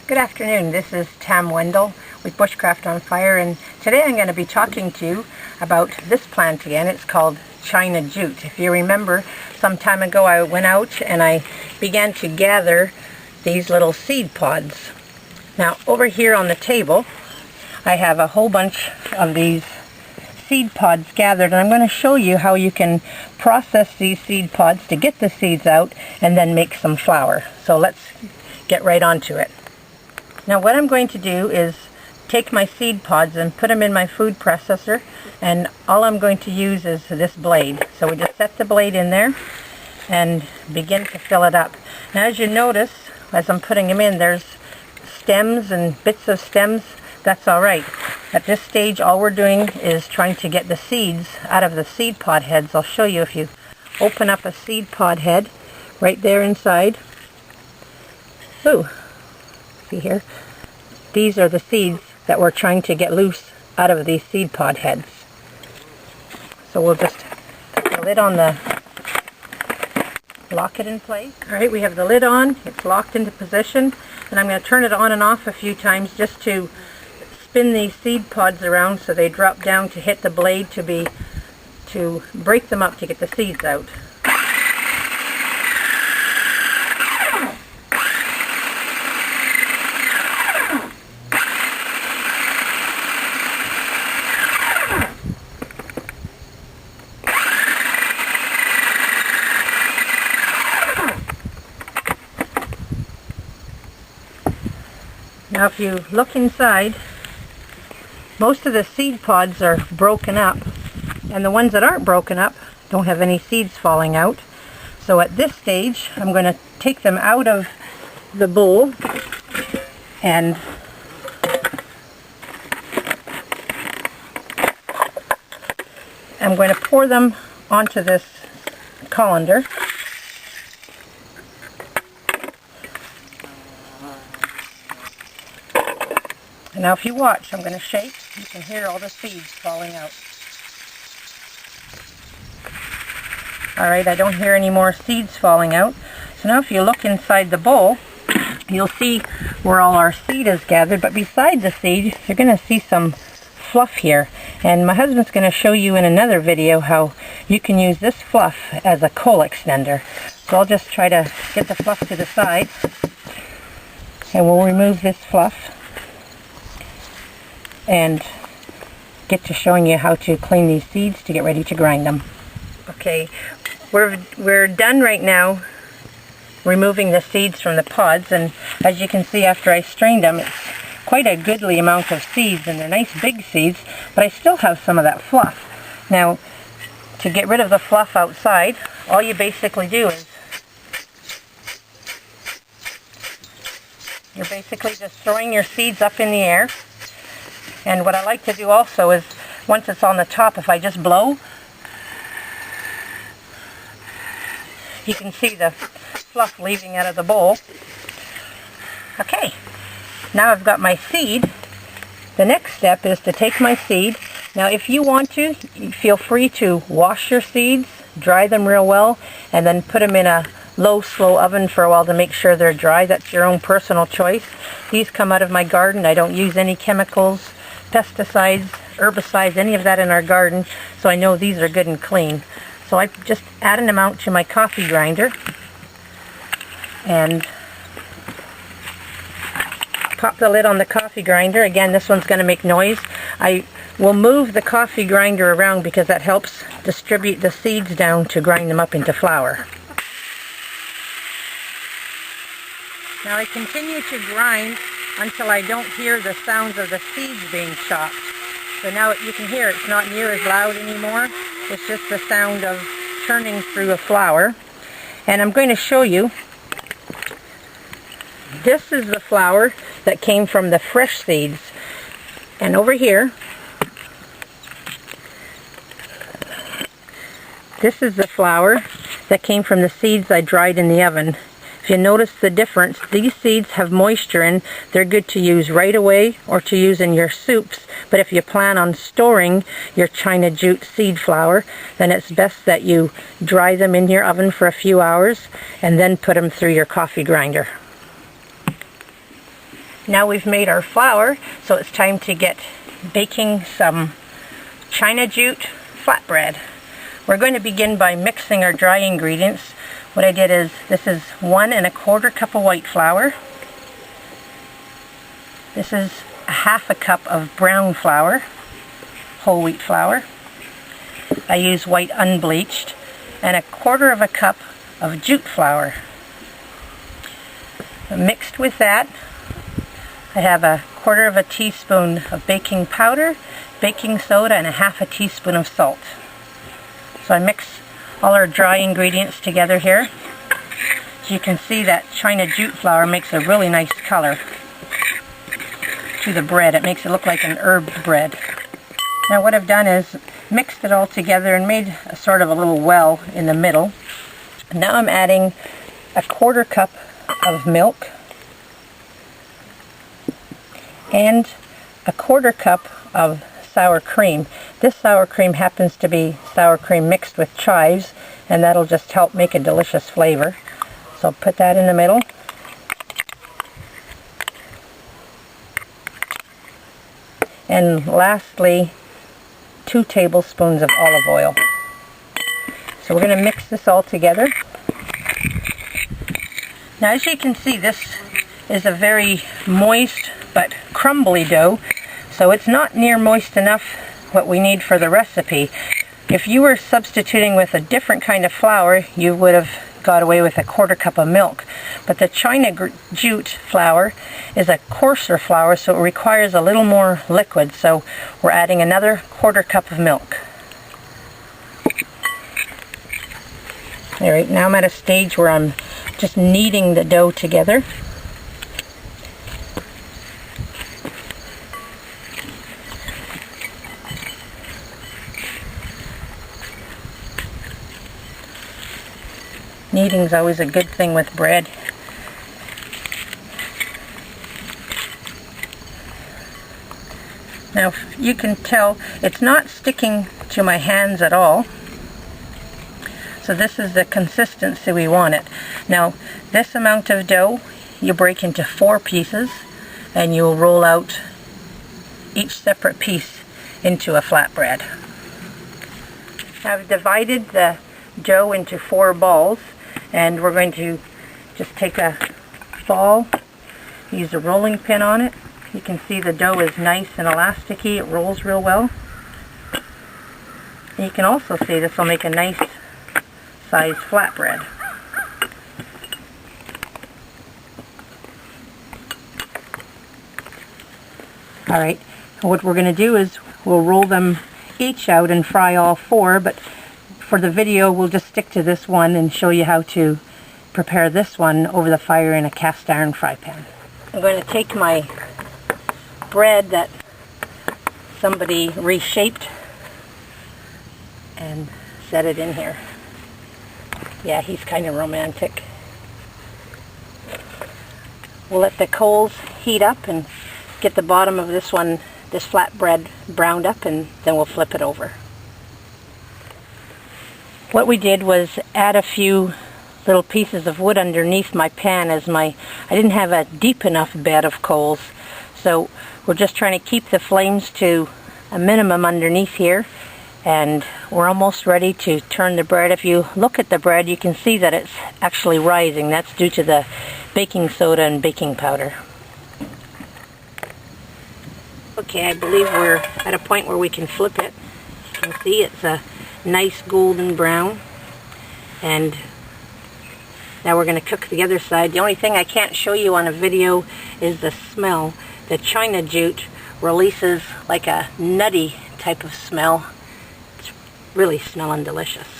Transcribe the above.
Good afternoon, this is Tam Wendell with BushcraftOnFire, and today I'm going to be talking to you about this plant again. It's called China Jute. If you remember, some time ago I went out and I began to gather these little seed pods. Now over here on the table I have a whole bunch of these seed pods gathered, and I'm going to show you how you can process these seed pods to get the seeds out and then make some flour. So let's get right onto it. Now what I'm going to do is take my seed pods and put them in my food processor, and all I'm going to use is this blade. So we just set the blade in there and begin to fill it up. Now as you notice, as I'm putting them in, there's stems and bits of stems. That's alright. At this stage all we're doing is trying to get the seeds out of the seed pod heads. I'll show you. If you open up a seed pod head right there inside. Ooh. See here? These are the seeds that we're trying to get loose out of these seed pod heads. So we'll just put the lid on, lock it in place. Alright, we have the lid on, it's locked into position, and I'm going to turn it on and off a few times just to spin these seed pods around so they drop down to hit the blade to break them up to get the seeds out. Now if you look inside, most of the seed pods are broken up, and the ones that aren't broken up don't have any seeds falling out. So at this stage I'm going to take them out of the bowl and I'm going to pour them onto this colander. Now if you watch, I'm going to shake, you can hear all the seeds falling out. Alright, I don't hear any more seeds falling out. So now if you look inside the bowl, you'll see where all our seed is gathered, but beside the seed, you're going to see some fluff here. And my husband's going to show you in another video how you can use this fluff as a coal extender. So I'll just try to get the fluff to the side, and we'll remove this fluff and get to showing you how to clean these seeds to get ready to grind them. Okay, we're done right now removing the seeds from the pods, and as you can see after I strained them, it's quite a goodly amount of seeds, and they're nice big seeds, but I still have some of that fluff. Now to get rid of the fluff outside, all you basically do is you're basically just throwing your seeds up in the air. And what I like to do also is, once it's on the top, if I just blow, you can see the fluff leaving out of the bowl. Okay, now I've got my seed. The next step is to take my seed. Now if you want to, feel free to wash your seeds, dry them real well, and then put them in a low, slow oven for a while to make sure they're dry. That's your own personal choice. These come out of my garden. I don't use any chemicals, pesticides, herbicides, any of that in our garden, so I know these are good and clean. So I'm just adding them out to my coffee grinder and pop the lid on the coffee grinder. Again, this one's going to make noise. I will move the coffee grinder around because that helps distribute the seeds down to grind them up into flour. Now I continue to grind until I don't hear the sounds of the seeds being chopped. So now you can hear it's not near as loud anymore. It's just the sound of churning through a flour. And I'm going to show you, this is the flour that came from the fresh seeds. And over here, this is the flour that came from the seeds I dried in the oven. If you notice the difference, these seeds have moisture in. They're good to use right away or to use in your soups. But if you plan on storing your China Jute seed flour, then it's best that you dry them in your oven for a few hours and then put them through your coffee grinder. Now we've made our flour, so it's time to get baking some China Jute flatbread. We're going to begin by mixing our dry ingredients. What I did is, this is 1 1/4 cup of white flour. This is 1/2 cup of brown flour, whole wheat flour. I use white unbleached, and 1/4 cup of jute flour. Mixed with that, I have 1/4 teaspoon of baking powder, baking soda, and 1/2 teaspoon of salt. So I mix all our dry ingredients together here. As you can see, that China Jute flour makes a really nice color to the bread. It makes it look like an herb bread. Now what I've done is mixed it all together and made a sort of a little well in the middle. Now I'm adding 1/4 cup of milk and 1/4 cup of sour cream. This sour cream happens to be sour cream mixed with chives, and that'll just help make a delicious flavor. So I'll put that in the middle. And lastly, 2 tablespoons of olive oil. So we're going to mix this all together. Now as you can see, this is a very moist but crumbly dough, so it's not near moist enough what we need for the recipe. If you were substituting with a different kind of flour, you would have got away with 1/4 cup of milk. But the China Jute flour is a coarser flour, so it requires a little more liquid, so we're adding another 1/4 cup of milk. Alright, now I'm at a stage where I'm just kneading the dough together. Kneading is always a good thing with bread. Now you can tell it's not sticking to my hands at all. So this is the consistency we want it. Now this amount of dough you break into 4 pieces, and you'll roll out each separate piece into a flatbread. I've divided the dough into 4 balls, and we're going to just take a ball, use a rolling pin on it. You can see the dough is nice and elasticy, it rolls real well. And you can also see this will make a nice size flatbread. Alright, what we're going to do is we'll roll them each out and fry all 4, but for the video we'll just stick to this one and show you how to prepare this one over the fire in a cast iron fry pan. I'm going to take my bread that somebody reshaped and set it in here. Yeah, he's kind of romantic. We'll let the coals heat up and get the bottom of this flatbread browned up, and then we'll flip it over. What we did was add a few little pieces of wood underneath my pan, as I didn't have a deep enough bed of coals. So we're just trying to keep the flames to a minimum underneath here, and we're almost ready to turn the bread. If you look at the bread, you can see that it's actually rising. That's due to the baking soda and baking powder. Okay, I believe we're at a point where we can flip it. You can see it's a nice golden brown, and now we're going to cook the other side. The only thing I can't show you on a video is the smell. The China Jute releases like a nutty type of smell. It's really smelling delicious.